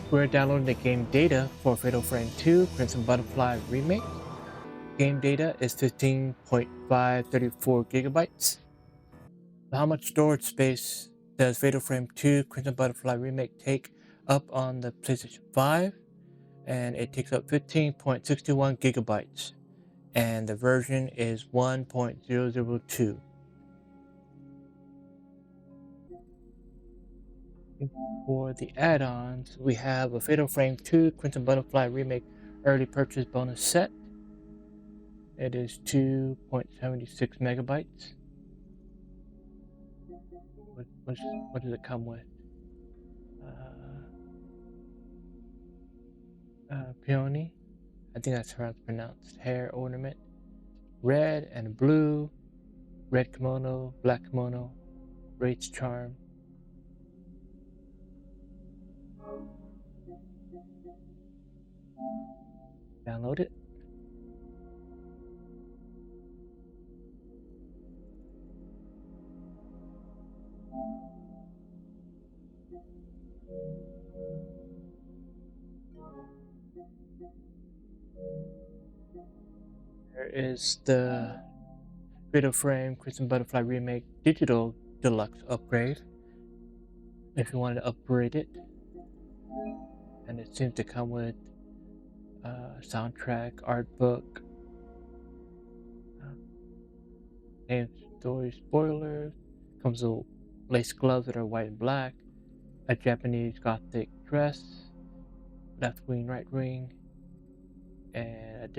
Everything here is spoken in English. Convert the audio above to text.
We're downloading the game data for Fatal Frame 2 Crimson Butterfly Remake. Game data is 15.534 gigabytes. How much storage space does Fatal Frame 2 Crimson Butterfly Remake take up on the PlayStation 5? And it takes up 15.61 gigabytes. And the version is 1.002. For the add-ons, we have a Fatal Frame 2 Crimson Butterfly Remake Early Purchase Bonus Set. It is 2.76 megabytes. What does it come with? Peony, I think that's how it's pronounced. Hair ornament, red and blue, red kimono, black kimono, Wraith's charm. Download it. There is the Fatal Frame Crimson Butterfly Remake Digital Deluxe upgrade if you wanted to upgrade it. And it seems to come with soundtrack, art book, game story spoilers, comes with lace gloves that are white and black, a Japanese gothic dress, left wing, right wing, and a